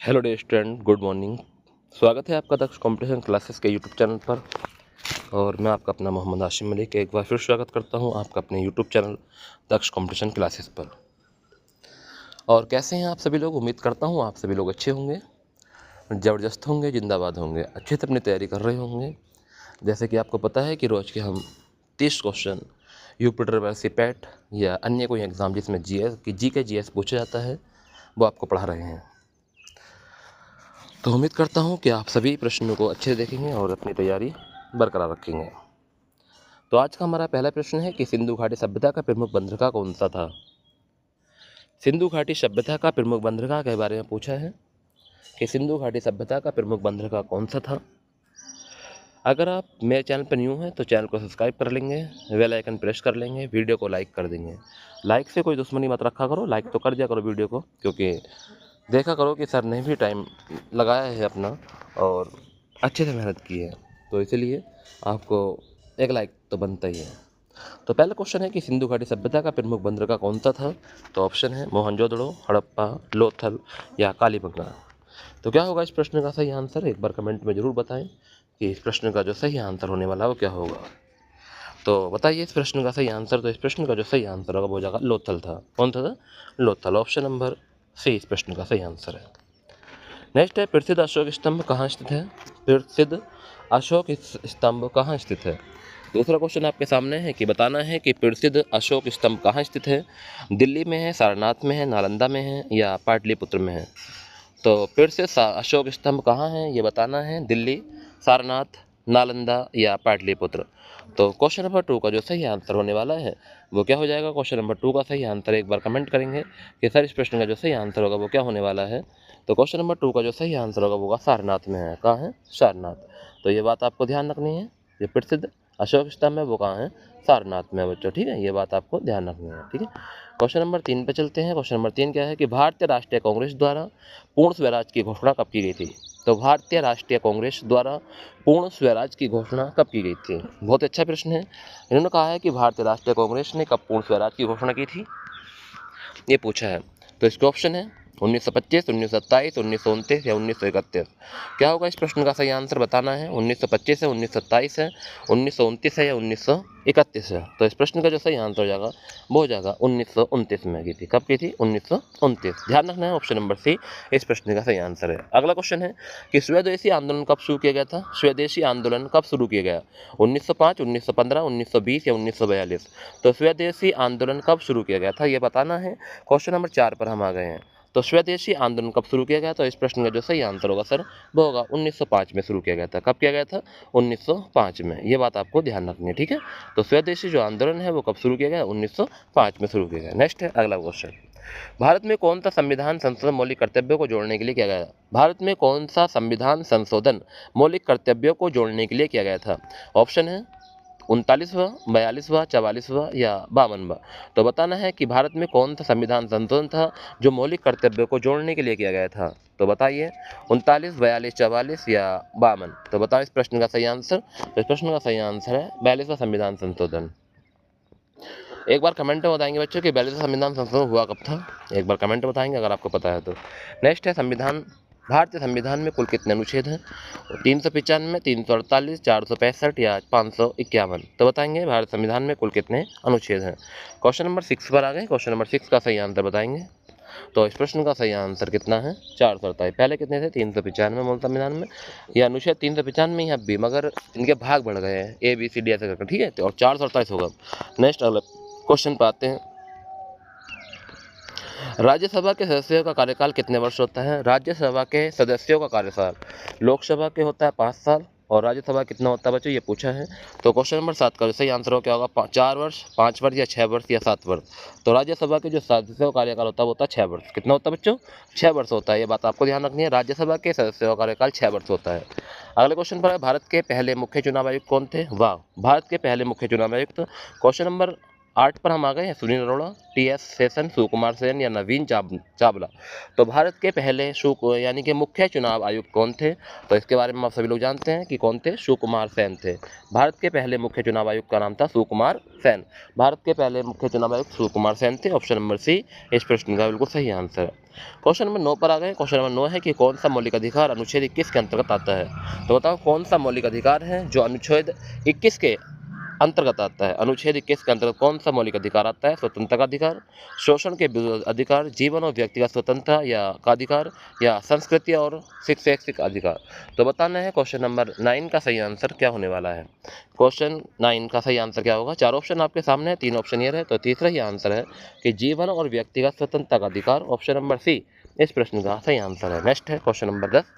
Hello day student, good morning. स्वागत है आपका दक्ष कॉम्पिटिशन क्लासेस के यूट्यूब चैनल पर। और मैं आपका अपना मोहम्मद आशिम मलिक एक बार फिर स्वागत करता हूं आपका अपने यूट्यूब चैनल दक्ष कॉम्पिटिशन क्लासेस पर। और कैसे हैं आप सभी लोग? उम्मीद करता हूं आप सभी लोग अच्छे होंगे, ज़बरदस्त होंगे, जिंदाबाद होंगे, अच्छे से अपनी तैयारी कर रहे होंगे। जैसे कि आपको पता है कि रोज़ के हम 30 क्वेश्चन यूपिटर वैसी पैट या अन्य कोई एग्ज़ाम जिसमें जी के जीएस पूछा जाता है वो आपको पढ़ा रहे हैं। तो उम्मीद करता हूँ कि आप सभी प्रश्नों को अच्छे से देखेंगे और अपनी तैयारी बरकरार रखेंगे। तो आज का हमारा पहला प्रश्न है कि सिंधु घाटी सभ्यता का प्रमुख बंदरगाह कौन सा था? सिंधु घाटी सभ्यता का प्रमुख बंदरगाह के बारे में पूछा है कि सिंधु घाटी सभ्यता का प्रमुख बंदरगाह कौन सा था। अगर आप मेरे चैनल पर न्यू हैं तो चैनल को सब्सक्राइब कर लेंगे, बेल आइकन प्रेस कर लेंगे, वीडियो को लाइक कर देंगे। लाइक से कोई दुश्मनी मत रखा करो, लाइक तो कर दिया करो वीडियो को, क्योंकि देखा करो कि सर ने भी टाइम लगाया है अपना और अच्छे से मेहनत की है, तो इसलिए आपको एक लाइक तो बनता ही है। तो पहला क्वेश्चन है कि सिंधु घाटी सभ्यता का प्रमुख बंदरगाह कौन सा था? तो ऑप्शन है मोहनजोदड़ो, हड़प्पा, लोथल या कालीबंगा। तो क्या होगा इस प्रश्न का सही आंसर? एक बार कमेंट में ज़रूर बताएं कि इस प्रश्न का जो सही आंसर होने वाला है वो क्या होगा। तो बताइए इस प्रश्न का सही आंसर। तो इस प्रश्न का जो सही आंसर होगा वो जगह लोथल था। कौन सा था? लोथल। ऑप्शन नंबर सी इस प्रश्न का सही आंसर है। नेक्स्ट है, प्रसिद्ध अशोक स्तंभ कहाँ स्थित है? प्रसिद्ध अशोक स्तंभ कहाँ स्थित है? दूसरा क्वेश्चन आपके सामने है कि बताना है कि प्रसिद्ध अशोक स्तंभ कहाँ स्थित है। दिल्ली में है, सारनाथ में है, नालंदा में है या पाटलिपुत्र में है। तो फिर से अशोक स्तंभ कहाँ है ये बताना है। दिल्ली, सारनाथ, नालंदा या पाटलिपुत्र। तो क्वेश्चन नंबर 2 का जो सही आंसर होने वाला है वो क्या हो जाएगा? क्वेश्चन नंबर 2 का सही आंसर एक बार कमेंट करेंगे कि सर इस प्रश्न का जो सही आंसर होगा वो क्या होने वाला है। तो क्वेश्चन नंबर 2 का जो सही आंसर होगा वो सारनाथ में है। कहाँ है? सारनाथ। तो ये बात आपको ध्यान रखनी है, ये प्रसिद्ध अशोक स्तंभ है वो कहाँ है? सारनाथ में बच्चों, ठीक है, ये बात आपको ध्यान रखनी है, ठीक है। क्वेश्चन नंबर 3 पे चलते हैं। क्वेश्चन नंबर 3 क्या है कि भारतीय राष्ट्रीय कांग्रेस द्वारा पूर्ण स्वराज की घोषणा कब की गई थी? तो भारतीय राष्ट्रीय कांग्रेस द्वारा पूर्ण स्वराज की घोषणा कब की गई थी? बहुत अच्छा प्रश्न है। इन्होंने कहा है कि भारतीय राष्ट्रीय कांग्रेस ने कब पूर्ण स्वराज की घोषणा की थी, ये पूछा है। तो इसके ऑप्शन है 1925, 1927, 1929 या 1931। क्या होगा इस प्रश्न का सही आंसर बताना है। 1925 है, 1927 है, 1929 है या 1931 है। तो इस प्रश्न का जो सही आंसर हो जाएगा वो हो जाएगा 1929 में की थी। कब की थी? 1929। ध्यान रखना है, ऑप्शन नंबर सी इस प्रश्न का सही आंसर है। अगला क्वेश्चन है कि स्वदेशी आंदोलन कब शुरू किया गया था? स्वदेशी आंदोलन कब शुरू किया गया? 1905, 1915, 1920 या 1942। तो स्वदेशी आंदोलन कब शुरू किया गया था ये बताना है। क्वेश्चन नंबर 4 पर हम आ गए हैं। तो स्वदेशी आंदोलन कब शुरू किया गया? तो इस प्रश्न का जो सही आंसर होगा सर वो होगा 1905 में शुरू किया गया था। कब किया गया था? 1905 में। ये बात आपको ध्यान रखनी है, ठीक है। तो स्वदेशी जो आंदोलन है वो कब शुरू किया गया? 1905 में शुरू किया गया। नेक्स्ट है अगला क्वेश्चन, भारत में कौन सा संविधान संशोधन मौलिक कर्तव्यों को जोड़ने के लिए किया गया? भारत में कौन सा संविधान संशोधन मौलिक कर्तव्यों को जोड़ने के लिए किया गया था? ऑप्शन है 39वां, 42वां, 44वां या 52वां। तो बताना है कि भारत में कौन सा संविधान संशोधन था जो मौलिक कर्तव्यों को जोड़ने के लिए किया गया था। तो बताइए 39, 42, 44 या 52। तो बताओ इस प्रश्न का सही आंसर। तो इस प्रश्न का सही आंसर है 42वां संविधान संशोधन। एक बार कमेंट में बताएंगे बच्चों कि 42वां संविधान संशोधन हुआ कब था। एक बार कमेंट में बताएंगे अगर आपको पता है तो। नेक्स्ट है संविधान, भारतीय संविधान में कुल कितने अनुच्छेद हैं? 395, 348, 465 या 551। तो बताएंगे भारत संविधान में कुल कितने अनुच्छेद हैं। क्वेश्चन नंबर 6 पर आ गए। क्वेश्चन नंबर 6 का सही आंसर बताएंगे। तो इस प्रश्न का सही आंसर कितना है? 447। पहले कितने थे? 395 मूल संविधान में। ये अनुच्छेद 395 ही अब भी, मगर इनके भाग बढ़ गए हैं, ए बी सी डी ऐसे करके, ठीक है। और 447 होगा। नेक्स्ट अगला क्वेश्चन पर आते हैं। राज्यसभा के सदस्यों का कार्यकाल कितने वर्ष होता है? राज्यसभा के सदस्यों का कार्यकाल लोकसभा के होता है 5 साल और राज्यसभा कितना होता है बच्चों ये पूछा है। तो क्वेश्चन नंबर 7 का सही आंसर हो क्या होगा? 4 वर्ष, 5 वर्ष या 6 वर्ष या 7 वर्ष। तो राज्यसभा के जो सदस्यों का कार्यकाल होता है वो होता है 6 वर्ष। कितना होता है बच्चों? 6 वर्ष होता है। ये बात आपको ध्यान रखनी है, राज्यसभा के सदस्यों का कार्यकाल 6 वर्ष होता है। अगले क्वेश्चन पर है, भारत के पहले मुख्य चुनाव आयुक्त कौन थे? वाह, भारत के पहले मुख्य चुनाव आयुक्त। क्वेश्चन नंबर 8 पर हम आ गए हैं, सुनील अरोड़ा, टी.एस. शेषन, सुकुमार सेन या नवीन चावला। तो भारत के पहले यानी कि मुख्य चुनाव आयुक्त कौन थे? तो इसके बारे में आप सभी लोग जानते हैं कि कौन थे, सुकुमार सेन थे। भारत के पहले मुख्य चुनाव आयुक्त का नाम था सुकुमार सेन। भारत के पहले मुख्य चुनाव आयुक्त सुकुमार सेन थे। ऑप्शन नंबर सी इस प्रश्न का बिल्कुल सही आंसर है। क्वेश्चन नंबर 9 पर आ गए। क्वेश्चन नंबर 9 है कि कौन सा मौलिक अधिकार अनुच्छेद 21 के अंतर्गत आता है? तो बताओ कौन सा मौलिक अधिकार है जो अनुच्छेद 21 के अंतर्गत आता है? अनुच्छेद 21 के अंतर्गत कौन सा मौलिक अधिकार आता है? स्वतंत्रता का अधिकार, शोषण के विरुद्ध अधिकार, जीवन और व्यक्तिगत स्वतंत्रता का अधिकार, या संस्कृति और शैक्षिक अधिकार। तो बताना है क्वेश्चन नंबर 9 का सही आंसर क्या होने वाला है। क्वेश्चन 9 का सही आंसर क्या होगा? 4 ऑप्शन आपके सामने है, 3 ऑप्शन ये है, तो तीसरा ही आंसर है कि जीवन और व्यक्तिगत स्वतंत्रता का अधिकार। ऑप्शन नंबर सी इस प्रश्न का सही आंसर है। नेक्स्ट है क्वेश्चन नंबर 10।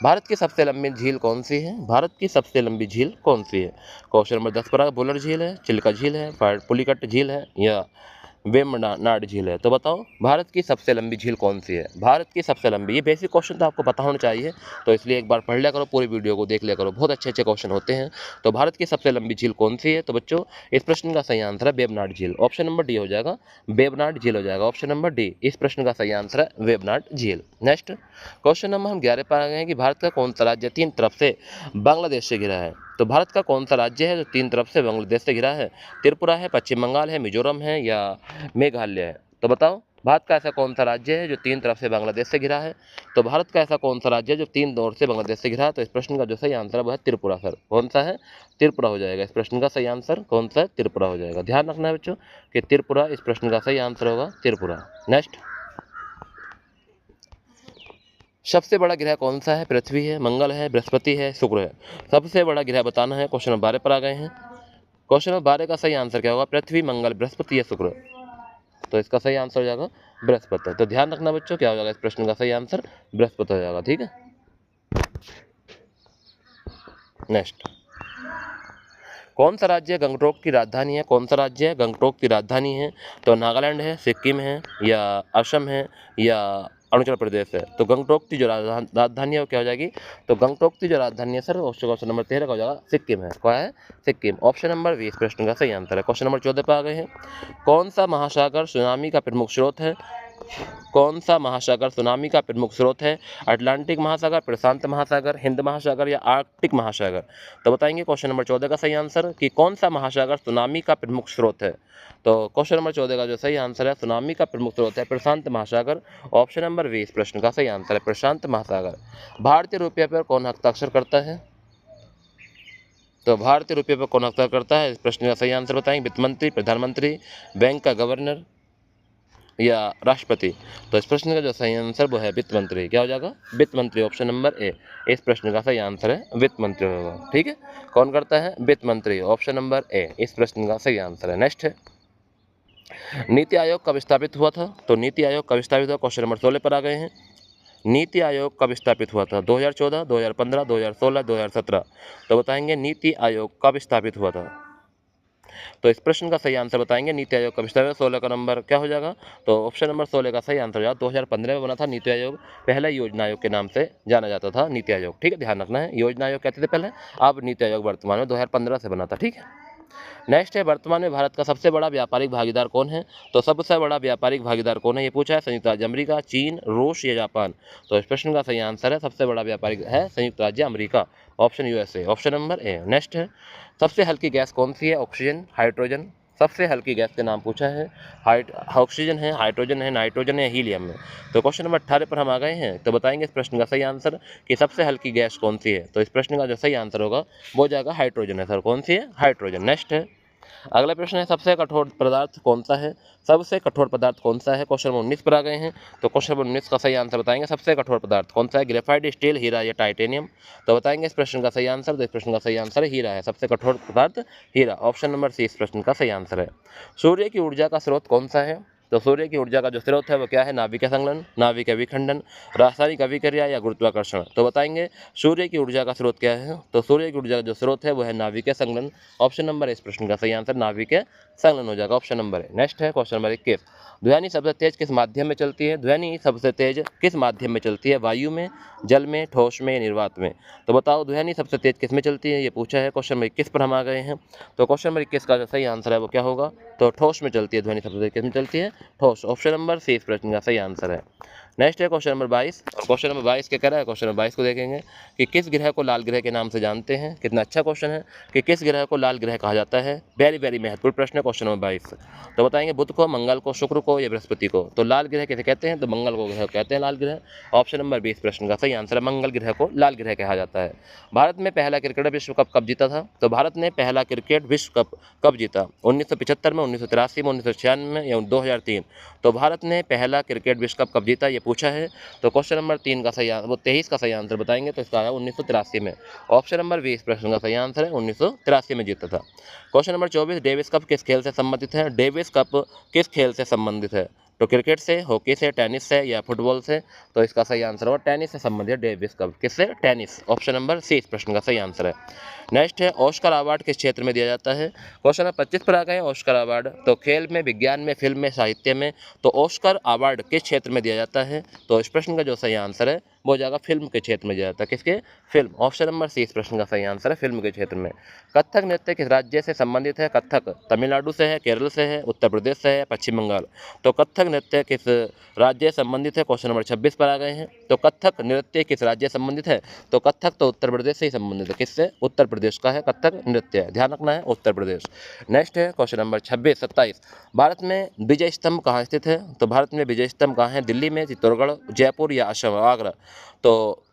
भारत की सबसे लंबी झील कौन सी है? भारत की सबसे लंबी झील कौन सी है? क्वेश्चन नंबर 10 पर बुलर झील है, चिल्का झील है, पुलिकट झील है, या वेम्बनाड झील है। तो बताओ भारत की सबसे लंबी झील कौन सी है? भारत की सबसे लंबी, ये बेसिक क्वेश्चन तो आपको पता होना चाहिए, तो इसलिए एक बार पढ़ लिया करो, पूरी वीडियो को देख लिया करो, बहुत अच्छे अच्छे क्वेश्चन होते हैं। तो भारत की सबसे लंबी झील कौन सी है? तो बच्चों इस प्रश्न का सही आंसर है वेम्बनाड झील। ऑप्शन नंबर डी हो जाएगा, वेम्बनाड झील हो जाएगा। ऑप्शन नंबर डी इस प्रश्न का सही आंसर है वेम्बनाड झील। नेक्स्ट क्वेश्चन नंबर हम 11 पर आ गए हैं कि भारत का कौन सा राज्य 3 तरफ से बांग्लादेश से घिरा है? तो भारत का कौन सा राज्य है जो 3 तरफ से बांग्लादेश से घिरा है? त्रिपुरा है, पश्चिम बंगाल है, मिजोरम है, या मेघालय है? तो बताओ भारत का ऐसा कौन सा राज्य है जो 3 तरफ से बांग्लादेश से घिरा है? तो भारत का ऐसा कौन सा राज्य है जो 3 ओर से बांग्लादेश से घिरा है? तो इस प्रश्न का जो सही आंसर है वो है त्रिपुरा सर। कौन सा है? त्रिपुरा हो जाएगा। इस प्रश्न का सही आंसर कौन सा है? त्रिपुरा हो जाएगा। ध्यान रखना है बच्चों कि त्रिपुरा इस प्रश्न का सही आंसर होगा, त्रिपुरा। नेक्स्ट, सबसे बड़ा ग्रह कौन सा है? पृथ्वी है, मंगल है, बृहस्पति है, शुक्र है। सबसे बड़ा ग्रह बताना है। क्वेश्चन नंबर 12 पर आ गए हैं। क्वेश्चन नंबर 12 का सही आंसर क्या होगा? पृथ्वी, मंगल, बृहस्पति या शुक्र। तो इसका सही आंसर हो जाएगा बृहस्पति। तो ध्यान रखना बच्चों क्या हो जाएगा इस प्रश्न का सही आंसर? बृहस्पति हो जाएगा। ठीक है। नेक्स्ट, कौन सा राज्य गंगटोक की राजधानी है? कौन सा राज्य है गंगटोक की राजधानी है? तो नागालैंड है, सिक्किम है, या असम है, या अरुणाचल प्रदेश है। तो गंगटोक की जो राजधानी है वो क्या हो जाएगी? तो गंगटोक की जो राजधानी है सर, क्वेश्चन नंबर 13 का हो जाएगा सिक्किम है। क्या है? सिक्किम। ऑप्शन नंबर बी इस प्रश्न का सही आंसर है। क्वेश्चन नंबर 14 पर आ गए हैं। कौन सा महासागर सुनामी का प्रमुख स्रोत है? कौन सा महासागर सुनामी का प्रमुख स्रोत है? अटलांटिक महासागर, प्रशांत महासागर, हिंद महासागर, या आर्कटिक महासागर। तो बताएंगे क्वेश्चन नंबर 14 का सही आंसर कि कौन सा महासागर सुनामी का प्रमुख स्रोत है। तो क्वेश्चन नंबर 14 का जो सही आंसर है सुनामी का प्रमुख स्रोत है प्रशांत महासागर। ऑप्शन नंबर बी इस प्रश्न का सही आंसर है प्रशांत महासागर। भारतीय रुपये पर कौन हस्ताक्षर करता है? तो भारतीय रुपये पर कौन हस्ताक्षर करता है? इस प्रश्न का सही आंसर बताएंगे। वित्त मंत्री, प्रधानमंत्री, बैंक का गवर्नर, या राष्ट्रपति। तो इस प्रश्न का जो सही आंसर वो है वित्त मंत्री। क्या हो जाएगा? वित्त मंत्री। ऑप्शन नंबर ए इस प्रश्न का सही आंसर है वित्त मंत्री होगा। ठीक है। कौन करता है? वित्त मंत्री। ऑप्शन नंबर ए इस प्रश्न का सही आंसर है। नेक्स्ट है, नीति आयोग कब स्थापित हुआ था? तो नीति आयोग कब स्थापित हुआ? क्वेश्चन नंबर 16 पर आ गए हैं। नीति आयोग कब स्थापित हुआ था? 2014, 2015, 2016, 2017। तो बताएंगे नीति आयोग कब स्थापित हुआ था। तो इस प्रश्न का सही आंसर बताएंगे नीति आयोग का विस्तार। 16 का नंबर क्या हो जाएगा? तो ऑप्शन नंबर 16 का सही आंसर हो जाएगा 2015 में बना था नीति आयोग। पहला योजना आयोग के नाम से जाना जाता था नीति आयोग। ठीक है, ध्यान रखना है। योजना आयोग कहते थे पहले, अब नीति आयोग वर्तमान में 2015 से बना था। ठीक है। नेक्स्ट है, वर्तमान में भारत का सबसे बड़ा व्यापारिक भागीदार कौन है? तो सबसे बड़ा व्यापारिक भागीदार कौन है ये पूछा है। संयुक्त राज्य अमेरिका, चीन, रूस या जापान। तो इस प्रश्न का सही आंसर है सबसे बड़ा व्यापारिक है संयुक्त राज्य America. Option USA. Option number ए। नेक्स्ट है, सबसे हल्की गैस कौन सी है? Oxygen, hydrogen. सबसे हल्की गैस के नाम पूछा है। ऑक्सीजन है, हाइड्रोजन है, नाइट्रोजन है, हीलियम है। तो क्वेश्चन नंबर 18 पर हम आ गए हैं। तो बताएंगे इस प्रश्न का सही आंसर कि सबसे हल्की गैस कौन सी है। तो इस प्रश्न का जो सही आंसर होगा वो जाएगा हाइड्रोजन है सर। कौन सी है? हाइड्रोजन। नेक्स्ट है, अगला प्रश्न है, सबसे कठोर पदार्थ कौन सा है? सबसे कठोर पदार्थ कौन सा है? क्वेश्चन नंबर 19 पर आ गए हैं। तो क्वेश्चन नंबर 19 का सही आंसर बताएंगे सबसे कठोर पदार्थ कौन सा है? ग्रेफाइट, स्टील, हीरा या टाइटेनियम। तो बताएंगे इस प्रश्न का सही आंसर। तो इस प्रश्न का सही आंसर हीरा है। सबसे कठोर पदार्थ हीरा। ऑप्शन नंबर सी इस प्रश्न का सही आंसर है। सूर्य की ऊर्जा का स्रोत कौन सा है? तो सूर्य की ऊर्जा का जो स्रोत है वो क्या है? नाभिकीय संलयन, नाभिकीय विखंडन, रासायनिक अभिक्रिया या गुरुत्वाकर्षण। तो बताएंगे सूर्य की ऊर्जा का स्रोत क्या है? तो सूर्य की ऊर्जा का जो स्रोत है वो है नाभिकीय संलयन। ऑप्शन नंबर इस प्रश्न का सही आंसर नाभिकीय संलयन हो जाएगा, ऑप्शन नंबर है। नेक्स्ट है क्वेश्चन नंबर 21। ध्वनि सबसे तेज किस माध्यम में चलती है? ध्वनि सबसे तेज किस माध्यम में चलती है? वायु में, जल में, ठोस में या निर्वात में? तो बताओ ध्वनि सबसे तेज किस में चलती है? ये पूछा है। क्वेश्चन नंबर 21 पर हम आ गए हैं। तो क्वेश्चन नंबर 21 का जो सही आंसर है वो क्या होगा? तो ठोस में चलती है ध्वनि सबसे तेज। किस में चलती है? ठोस। ऑप्शन नंबर सी इस प्रश्न का सही आंसर है। नेक्स्ट है क्वेश्चन नंबर 22 और क्वेश्चन नंबर 22 क्या कह रहा है? क्वेश्चन नंबर 22 को देखेंगे कि किस ग्रह को लाल ग्रह के नाम से जानते हैं? कितना अच्छा क्वेश्चन है कि किस ग्रह को लाल ग्रह कहा जाता है। वेरी वेरी महत्वपूर्ण प्रश्न है क्वेश्चन नंबर 22। तो बताएंगे बुध को, मंगल को, शुक्र को या बृहस्पति को? तो लाल ग्रह किसे कहते हैं? तो मंगल को ग्रह कहते हैं लाल ग्रह। ऑप्शन नंबर 20 प्रश्न का सही आंसर है, मंगल ग्रह को लाल ग्रह कहा जाता है। भारत में पहला क्रिकेट विश्व कप कब जीता था? तो भारत ने पहला क्रिकेट विश्व कप कब जीता? 1975 में, 1983 में, 1996 में या 2003? तो भारत ने पहला क्रिकेट विश्व कप कब जीता ये पूछा है। तो क्वेश्चन नंबर 3 का सही वो 23 का सही आंसर बताएंगे। तो इसका आया 1983 में। ऑप्शन नंबर 20 प्रश्न का सही आंसर है 1983 में जीता था। क्वेश्चन नंबर 24 डेविस कप किस खेल से संबंधित है? डेविस कप किस खेल से संबंधित है? तो क्रिकेट से, हॉकी से, टेनिस से या फुटबॉल से? तो इसका सही आंसर होगा टेनिस से संबंधित है डेविस कप। किससे? टेनिस। ऑप्शन नंबर सी इस प्रश्न का सही आंसर है। नेक्स्ट है ऑस्कर अवार्ड किस क्षेत्र में दिया जाता है? क्वेश्चन नंबर 25 पर आ गए ऑस्कर अवार्ड। तो खेल में, विज्ञान में, फिल्म में, साहित्य में? तो ऑस्कर अवार्ड किस क्षेत्र में दिया जाता है? तो इस प्रश्न का जो सही आंसर है वो हो जाएगा फिल्म के क्षेत्र में दिया जाता है। किसके? फिल्म। ऑप्शन नंबर सी इस प्रश्न का सही आंसर है फिल्म के क्षेत्र में। कथक नृत्य किस राज्य से संबंधित है? कथक तमिलनाडु से है, केरल से है, उत्तर प्रदेश से है, पश्चिम बंगाल? तो कथक नृत्य किस राज्य से संबंधित है? क्वेश्चन नंबर 26 पर आ गए हैं। तो कथक नृत्य किस राज्य से संबंधित है? तो कथक तो उत्तर प्रदेश से ही संबंधित है। किससे? उत्तर प्रदेश का है कथक नृत्य, ध्यान रखना है उत्तर प्रदेश। नेक्स्ट है क्वेश्चन नंबर 27 भारत में विजय स्तंभ कहाँ स्थित है? तो भारत में विजय स्तंभ कहाँ है? दिल्ली में, चित्तौड़गढ़, जयपुर या असम, आगरा? तो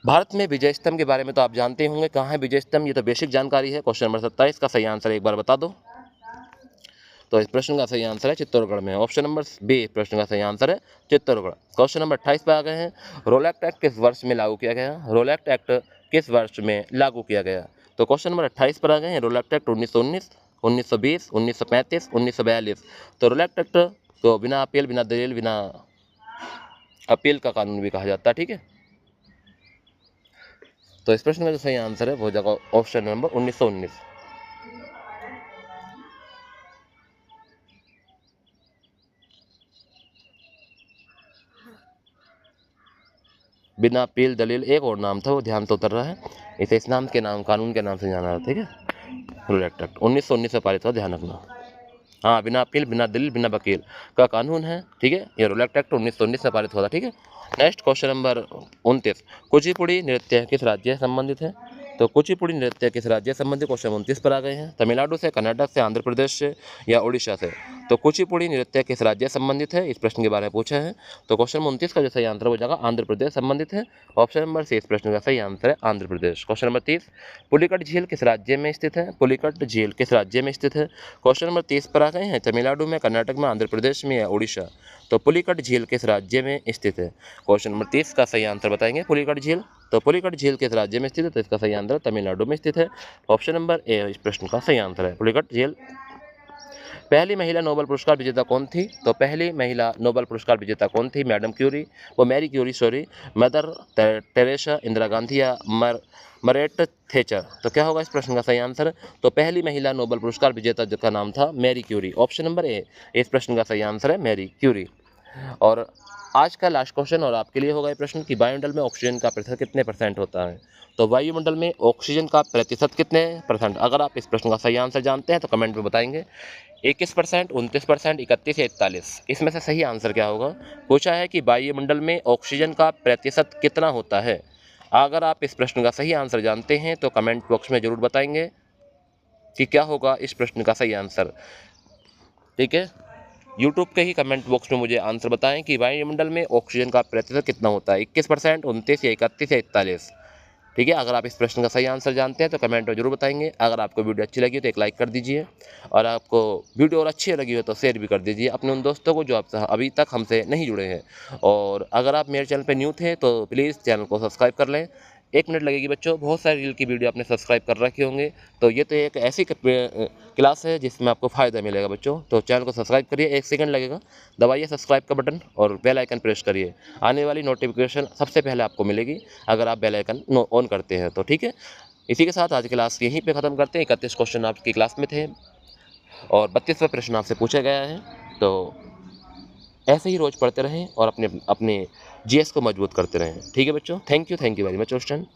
भारत में विजय स्तंभ के बारे में तो आप जानते होंगे, कहाँ है विजय स्तंभ, ये तो बेसिक जानकारी है। क्वेश्चन नंबर 27 का सही आंसर एक बार बता दो। तो इस प्रश्न का सही आंसर है चित्तौड़गढ़ में। ऑप्शन नंबर बी प्रश्न का सही आंसर है चित्तौड़गढ़। क्वेश्चन नंबर 28 पे आ गए हैं। रोलैक्ट एक्ट किस वर्ष में लागू किया गया? रोलैक्ट एक्ट किस वर्ष में लागू किया गया? तो क्वेश्चन नंबर 28 पर आ गए हैं। रोलैक्ट एक्ट 1919, 1920, 1935, 1942? तो रोलैक्ट एक्ट को बिना अपील, बिना दलील, बिना अपील का कानून भी कहा जाता है, ठीक है। तो इस प्रश्न का जो सही आंसर है वो हो जाएगा ऑप्शन नंबर 1919। बिना अपील, दलील, एक और नाम था वो ध्यान तो उतर रहा है, इसे इस नाम के नाम, कानून के नाम से जाना रहा, ठीक है। रोलैक्ट एक्ट 1919 से पारित हुआ, ध्यान रखना। हाँ, बिना अपील, बिना दलील, बिना वकील का कानून है, ठीक है। ये रोलैक्ट एक्ट 1919 में पारित हुआ था, ठीक है। नेक्स्ट क्वेश्चन नंबर 29 कुचिपुड़ी नृत्य किस राज्य से संबंधित है? तो कुचिपुड़ी नृत्य किस राज्य से संबंधित? क्वेश्चन 29 पर आ गए हैं। तमिलनाडु से, कर्नाटक से, आंध्र प्रदेश से या उड़ीसा से? तो कुचिपुड़ी नृत्य किस राज्य से संबंधित है, इस प्रश्न के बारे में पूछा है। तो क्वेश्चन 29 का जो सही आंसर हो जाएगा आंध्र प्रदेश संबंधित है। ऑप्शन नंबर सी इस प्रश्न का सही आंसर है आंध्र प्रदेश। क्वेश्चन नंबर 30 पुलिकट झील किस राज्य में स्थित है? पुलिकट झील किस राज्य में स्थित है? क्वेश्चन नंबर 30 पर आ गए हैं। तमिलनाडु में, कर्नाटक में, आंध्र प्रदेश में या उड़ीसा? तो पुलिकट झील किस राज्य में स्थित है? क्वेश्चन नंबर 30 का सही आंसर बताएंगे पुलिकट झील। तो पुलिकट झील किस राज्य में स्थित है? तो इसका सही आंसर तमिलनाडु में स्थित है। ऑप्शन नंबर ए इस प्रश्न का सही आंसर है पुलिकट झील। पहली महिला नोबेल पुरस्कार विजेता कौन थी? तो पहली महिला नोबेल पुरस्कार विजेता कौन थी? मैडम क्यूरी, वो Marie Curie, sorry, Mother Teresa, Indira Gandhi या मरेट थेचर? तो क्या होगा इस प्रश्न का सही आंसर? तो पहली महिला नोबेल पुरस्कार विजेता जिसका नाम था Marie Curie. Option number A इस प्रश्न का सही आंसर है मैरी क्यूरी। और आज का लास्ट क्वेश्चन और आपके लिए होगा ये प्रश्न कि वायुमंडल में ऑक्सीजन का प्रतिशत कितने % होता है? तो वायुमंडल में ऑक्सीजन का प्रतिशत कितने %? अगर आप इस प्रश्न का सही आंसर जानते हैं तो कमेंट में बताएंगे। 21%, 29%, 31 या 41? इसमें से सही आंसर क्या होगा? पूछा है कि वायुमंडल में ऑक्सीजन का प्रतिशत कितना होता है। अगर आप इस प्रश्न का सही आंसर जानते हैं तो कमेंट बॉक्स में जरूर बताएंगे कि क्या होगा इस प्रश्न का सही आंसर, ठीक है। यूट्यूब के ही कमेंट बॉक्स में मुझे आंसर बताएं कि वायुमंडल में ऑक्सीजन का प्रतिशत कितना होता है, 21%, 29 या 31 या 41? ठीक है, अगर आप इस प्रश्न का सही आंसर जानते हैं तो कमेंट में जरूर बताएंगे। अगर आपको वीडियो अच्छी लगी तो एक लाइक कर दीजिए, और आपको वीडियो और अच्छी लगी हो तो शेयर भी कर दीजिए अपने उन दोस्तों को जो आप अभी तक हमसे नहीं जुड़े हैं। और अगर आप मेरे चैनल पर न्यू थे तो प्लीज़ चैनल को सब्सक्राइब कर लें। 1 मिनट लगेगी बच्चों। बहुत सारी रील की वीडियो आपने सब्सक्राइब कर रखे होंगे, तो ये तो एक ऐसी क्लास है जिसमें आपको फ़ायदा मिलेगा बच्चों। तो चैनल को सब्सक्राइब करिए, 1 सेकंड लगेगा, दबाइए सब्सक्राइब का बटन और बेल आइकन प्रेस करिए। आने वाली नोटिफिकेशन सबसे पहले आपको मिलेगी अगर आप बेल आइकन ऑन करते हैं तो, ठीक है। इसी के साथ आज की क्लास यहीं पे ख़त्म करते हैं। 31 क्वेश्चन आपकी क्लास में थे और 32वां प्रश्न आपसे पूछा गया है। तो ऐसे ही रोज़ पढ़ते रहें और अपने अपने जीएस को मजबूत करते रहें, ठीक है बच्चों। Thank you very much student.